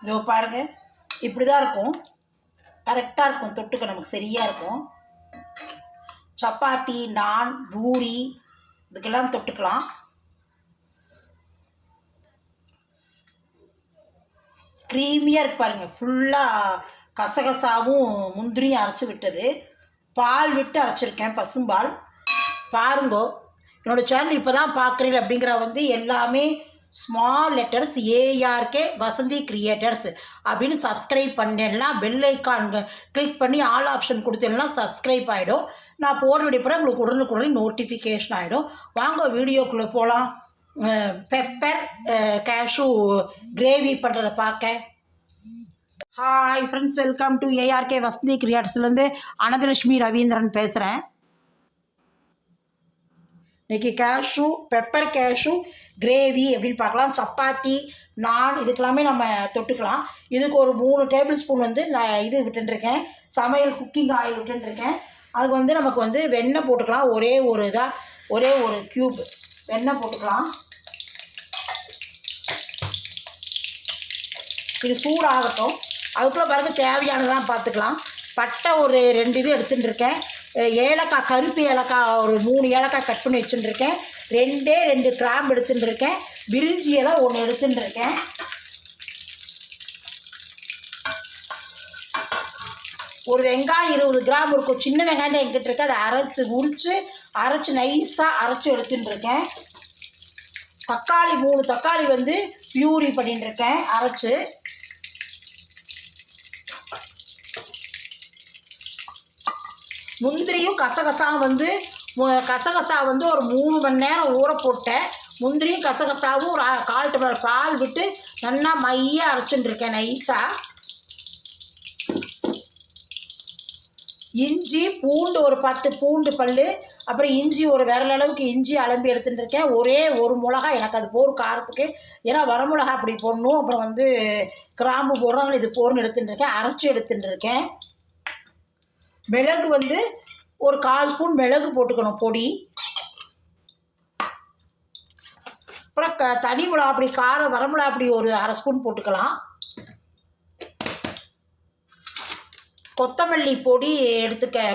இதோ பாருங்கள், இப்படி தான் இருக்கும். கரெக்டாக இருக்கும், தொட்டுக்க நமக்கு சரியாக இருக்கும். சப்பாத்தி, நான், பூரி இதுக்கெல்லாம் தொட்டுக்கலாம். க்ரீமியாக இருக்கு பாருங்கள். ஃபுல்லாக கசகசாவும் முந்திரியும் அரைச்சி விட்டது. பால் விட்டு அரைச்சிருக்கேன், பசும்பால். பாருங்கோ, என்னோடய சேனல் இப்போ தான் பார்க்குறீங்க அப்படிங்கிற எல்லாமே small letters ARK Vasanthi creators அப்படின்னு சப்ஸ்கிரைப் பண்ணேன்னா பெல் ஐக்கான் கிளிக் பண்ணி ஆல் ஆப்ஷன் கொடுத்தேன்னா சப்ஸ்கிரைப் ஆகிடும். நான் போடுற வீடியோ உங்களுக்கு உடனுக்குடன் நோட்டிஃபிகேஷன் ஆகிடும். வாங்க வீடியோக்குள்ளே போகலாம். பெப்பர் கேஷ்யூ கிரேவி பண்ணுறதை பார்க்க. Hi friends, welcome to ARK Vasanthi கிரியேட்டர்ஸ்லேருந்து அனந்தலட்சுமி ரவீந்திரன் பேசுகிறேன். இன்றைக்கி பெப்பர் கேஷ்யூ கிரேவி எப்படின்னு பார்க்கலாம். சப்பாத்தி, நான் இதுக்கெல்லாமே நம்ம தொட்டுக்கலாம். இதுக்கு ஒரு 3 டேபிள் ஸ்பூன் நான் இது விட்டுருக்கேன், சமையல் குக்கிங் ஆயில் விட்டுருக்கேன். அதுக்கு நமக்கு வெண்ணெய் போட்டுக்கலாம். ஒரே ஒரு க்யூப் வெண்ணெய் போட்டுக்கலாம். இது சூடாகட்டும். அதுக்குள்ளே பிறகு தேவையானதான் பார்த்துக்கலாம். பட்டை ஒரு 2 இது எடுத்துட்டுருக்கேன். ஏலக்காய், கருப்பு ஏலக்காய் ஒரு 3 ஏலக்காய் கட் பண்ணி வச்சுட்டுருக்கேன். 2 கிராம்பு எடுத்துட்டுருக்கேன். பிரிஞ்சி இலை 1 எடுத்துட்டுருக்கேன். ஒரு வெங்காயம் 20 கிராம் இருக்கும். சின்ன வெங்காயம் எங்கிட்ட இருக்கு. அதை அரைச்சி நைஸாக அரைச்சி எடுத்துட்டுருக்கேன். தக்காளி 3 தக்காளி பியூரி பண்ணிட்டுருக்கேன் அரைச்சி. முந்திரியும் கசகசாவும் கசகசா ஒரு 3 மணி நேரம் ஊற போட்டேன். முந்திரியும் கசகசாவும் ஒரு 1/4 டம்ளர் பால் விட்டு நல்லா மையாக அரைச்சுட்டுருக்கேன் நைஸாக. இஞ்சி பூண்டு ஒரு 10 பூண்டு பல், அப்புறம் இஞ்சி ஒரு விரல் அளவுக்கு இஞ்சி அலம்பி எடுத்துட்டுருக்கேன். ஒரே ஒரு மிளகா, எனக்கு அது போர் காரத்துக்கு, ஏன்னா வரமிளகா அப்படி போடணும். அப்புறம் கிராம்பு போடுறவங்க இது போர்னு எடுத்துட்டுருக்கேன். அரைச்சி எடுத்துட்டுருக்கேன். மிளகு ஒரு 1/4 ஸ்பூன் மிளகு போட்டுக்கணும் பொடி. அப்புறம் தனி மிளகா அப்படி காரம் வரமிளகா அப்படி ஒரு 1/2 ஸ்பூன் போட்டுக்கலாம். கொத்தமல்லி பொடி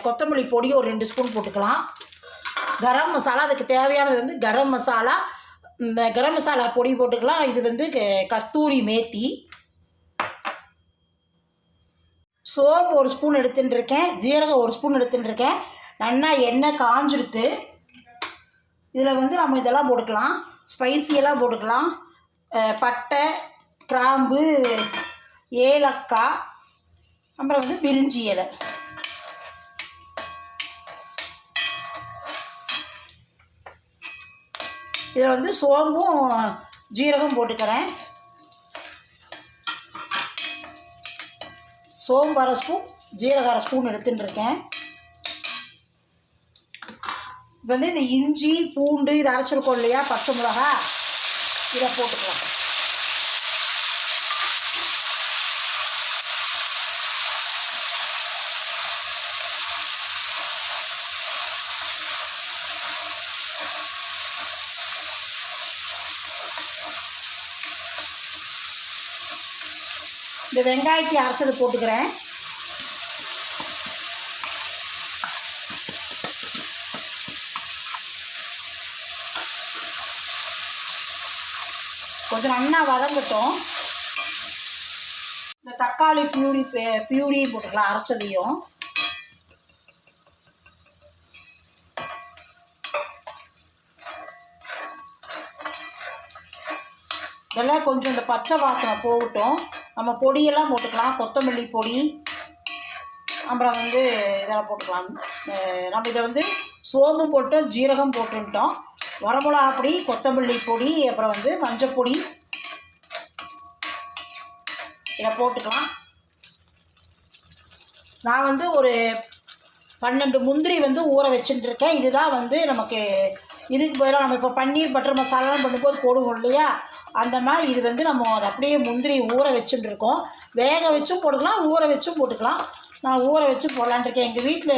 கொத்தமல்லி பொடி ஒரு 2 ஸ்பூன் போட்டுக்கலாம். கரம் மசாலா, அதுக்கு தேவையானது கரம் மசாலா. இந்த கரம் மசாலா பொடி போட்டுக்கலாம். இது கஸ்தூரி மேத்தி. சோம்பு 1 ஸ்பூன் எடுத்துட்டுருக்கேன். ஜீரகம் 1 ஸ்பூன் எடுத்துட்டுருக்கேன். நல்லா எண்ணெய் காஞ்சிடுத்து. இதில் நம்ம இதெல்லாம் போட்டுக்கலாம், ஸ்பைசியெல்லாம் போட்டுக்கலாம். பட்டை, கிராம்பு, ஏலக்காய், அப்புறம் பிரிஞ்சி இலை. இதில் சோம்பும் ஜீரகம் போட்டுக்கிறேன். சோம்பு 1/2 ஸ்பூன், ஜீரகம் 1/2 ஸ்பூன் எடுத்துட்டுருக்கேன். இப்போ இந்த இஞ்சி பூண்டு இதை அரைச்சிருக்கோம் இல்லையா, பச்சை மிளகா, இதை போட்டுக்கலாம். இந்த வெங்காயத்தை அரைச்சது போட்டுக்கிறேன். கொஞ்சம் நல்லா வதங்கட்டும். இந்த தக்காளி பியூரி போட்டுக்கலாம், அரைச்சதையும். இதெல்லாம் கொஞ்சம் இந்த பச்சை வாசனை போகட்டும். நம்ம பொடியெல்லாம் போட்டுக்கலாம். கொத்தமல்லி பொடி, அப்புறம் இதெல்லாம் போட்டுக்கலாம். நம்ம இதை சோம்பு போட்டோம், ஜீரகம் போட்டுட்டோம், வரமிளகா பொடி, கொத்தமல்லி பொடி, அப்புறம் மஞ்சள் பொடி, இதை போட்டுக்கலாம். நான் ஒரு 12 முந்திரி ஊற வச்சுட்டுருக்கேன். இதுதான் நமக்கு இதுக்கு பதிலாக நம்ம இப்போ பன்னீர் பட்டர் மசாலாலாம் பண்ணும்போது போடுவோம் இல்லையா, அந்த மாதிரி இது நம்ம அதை அப்படியே முந்திரி ஊற வச்சுட்டுருக்கோம். வேக வச்சும் போட்டுக்கலாம், ஊற வச்சும் போட்டுக்கலாம். நான் ஊற வச்சு போடலான்ட்ருக்கேன். எங்கள் வீட்டில்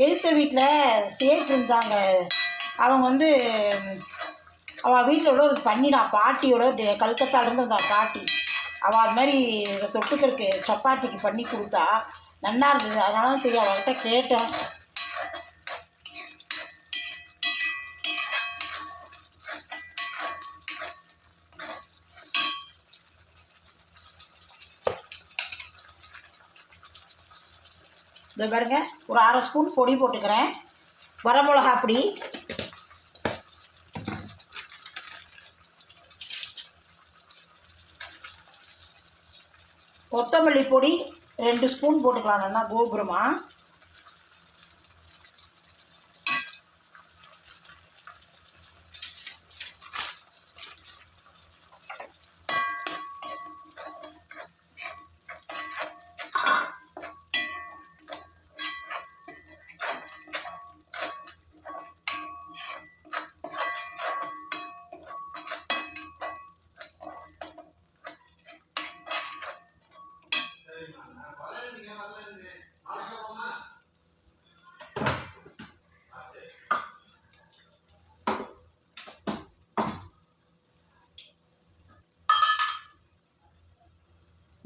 எதிர்த்த வீட்டில் சேர்த்து இருந்தாங்க. அவங்க அவள் வீட்டில் உள்ள பன்னி, நான் பாட்டியோட கல்கத்தாலேருந்து வந்தாள் பாட்டி. அவள் அது மாதிரி இதை தொட்டுக்கிறதுக்கு சப்பாத்திக்கு பண்ணி கொடுத்தா நல்லா இருந்தது. அதனால தான் சரி அவள்கிட்ட கேட்டேன். இதை பாருங்க, ஒரு 1/2 ஸ்பூன் பொடி போட்டுக்கிறேன். வரமிளகா பொடி, கொத்தமல்லி பொடி 2 ஸ்பூன் போட்டுக்கலாம் நல்லா கோபுரமா.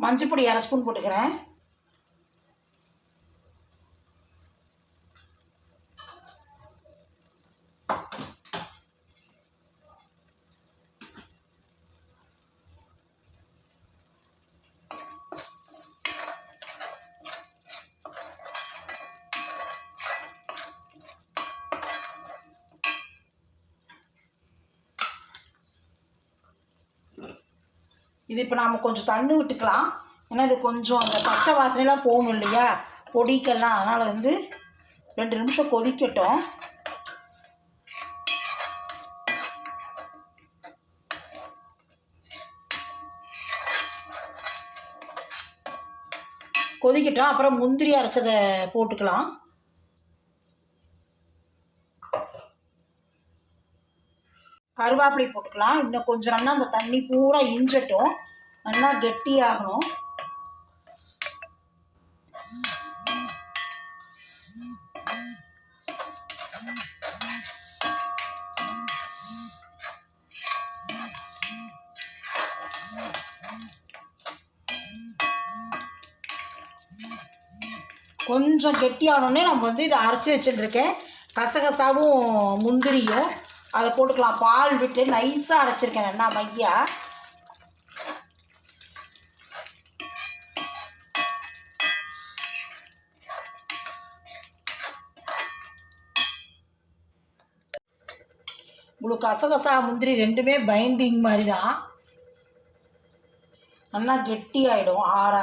மஞ்சள் பொடி 1/2 ஸ்பூன் போட்டுக்கிறேன். இது இப்போ நாம் கொஞ்சம் தண்ணி விட்டுக்கலாம். ஏன்னா இது கொஞ்சம் அந்த பச்சை வாசனைலாம் போகணும் இல்லையா பொடிக்கெல்லாம். அதனால் வந்து 2 நிமிஷம் கொதிக்கட்டும். கொதிக்கட்டும். அப்புறம் முந்திரி அரைச்சதை போட்டுக்கலாம். கருவேப்பிலை போட்டுக்கலாம். இன்னும் கொஞ்சம் நல்லா அந்த தண்ணி பூரா இஞ்சட்டும், நல்லா கெட்டியாகணும். கொஞ்சம் கெட்டியானோடனே நம்ம வந்து இதை அரைச்சி வச்சுட்டுருக்கேன் கசகசாவும் முந்திரியும் அதை போட்டுக்கலாம். பால் விட்டு நைஸாக அரைச்சிருக்கேன் நல்லா மையா. உங்களுக்கு கசகசா முந்திரி 2மே பைண்டிங் மாதிரி தான், நல்லா கெட்டி ஆகிடும். ஆற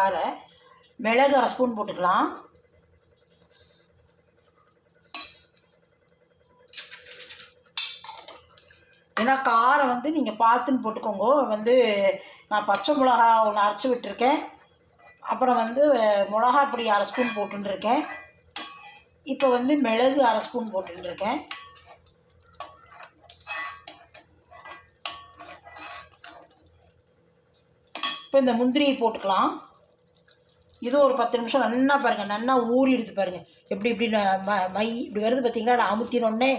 மிளகு 1/2 ஸ்பூன் போட்டுக்கலாம். ஏன்னா காரம் வந்து நீங்கள் பார்த்துன்னு போட்டுக்கோங்க. வந்து நான் பச்சை மிளகா ஒன்று அரைச்சி விட்டுருக்கேன். அப்புறம் வந்து மிளகா பொடி 1/2 ஸ்பூன் போட்டுருக்கேன். இப்போ வந்து மிளகு 1/2 ஸ்பூன் போட்டுருக்கேன். இப்போ இந்த முந்திரியை போட்டுக்கலாம். இது ஒரு 10 நிமிஷம் நல்லா பாருங்கள், நல்லா ஊறி எடுத்து பாருங்கள். எப்படி இப்படி மை இப்படி வருது பார்த்தீங்களா? நான் அமுத்தினோடனே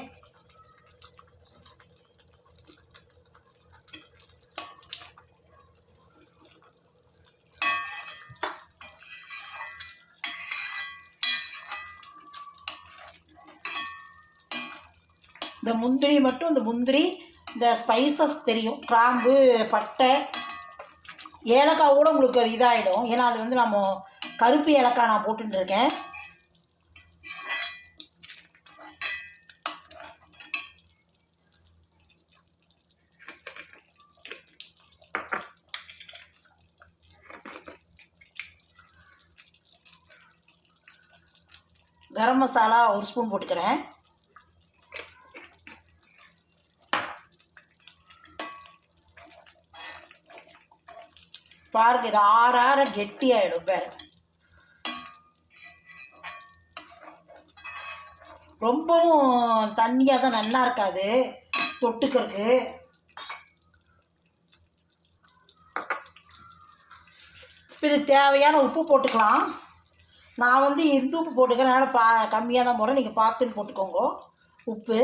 இந்த முந்திரி மட்டும், இந்த முந்திரி இந்த ஸ்பைசஸ் தெரியும், கிராம்பு பட்டை ஏலக்காய் கூட உங்களுக்கு அது இதாகிடும். ஏன்னா அது வந்து நம்ம கருப்பு ஏலக்காய் நான் போட்டுருக்கேன். கரம் மசாலா 1 ஸ்பூன் போட்டுக்கிறேன். பாருங்க, இது ஆற கெட்டி ஆகிடும். வேறு ரொம்பவும் தண்ணியாக தான் நல்லா இருக்காது தொட்டுக்கிறதுக்கு. இப்போ இது தேவையான உப்பு போட்டுக்கலாம். நான் வந்து எந்த உப்பு போட்டுக்கிறேன், அதனால் கம்மியாக தான் போடுறேன். நீங்கள் பார்த்துன்னு போட்டுக்கோங்க உப்பு.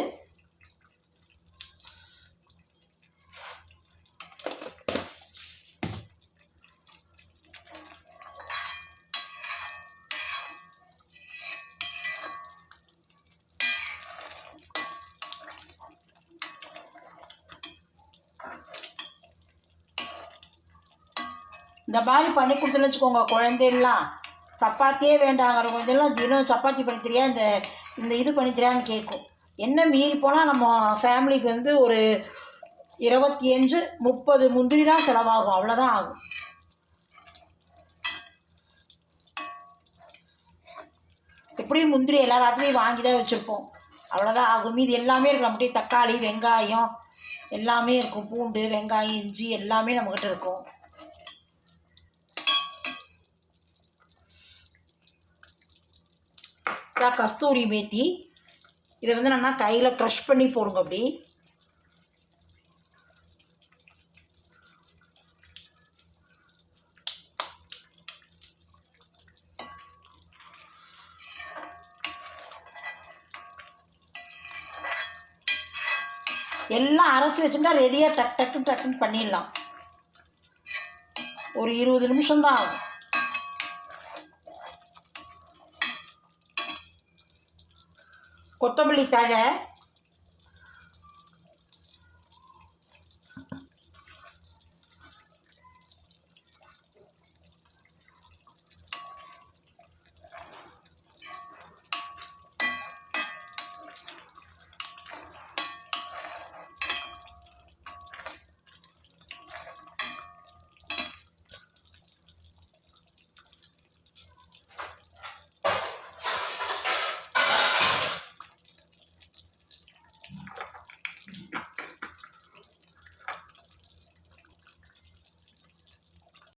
இந்த மாதிரி பண்ணி கொடுத்துன்னு வச்சுக்கோங்க. குழந்தைலாம் சப்பாத்தியே வேண்டாங்கிறவங்க இதெல்லாம் தினம் சப்பாத்தி பண்ணி தெரியா, இந்த இது பண்ணி தெரியான்னு கேட்கும். என்ன மீறி போனால் நம்ம ஃபேமிலிக்கு வந்து ஒரு 25-30 முந்திரி தான் செலவாகும், அவ்வளோதான் ஆகும். எப்படியும் முந்திரி எல்லா ராத்திரியும் வாங்கி தான் வச்சுருப்போம், அவ்வளோதான் ஆகும். மீதி எல்லாமே இருக்கும் நம்மகிட்ட. தக்காளி, வெங்காயம் எல்லாமே இருக்கும். பூண்டு, வெங்காயம், இஞ்சி எல்லாமே நம்மக்கிட்ட இருக்கும். இதான் கஸ்தூரி மேத்தி. இதை வந்து நல்லா கையில் க்ரஷ் பண்ணி போடுங்க. அப்படி எல்லாம் அரைச்சி வச்சுட்டா ரெடியாக டக்குன்னு பண்ணிடலாம். ஒரு 20 நிமிஷம்தான் ஆகும். கொத்தமல்லி தழை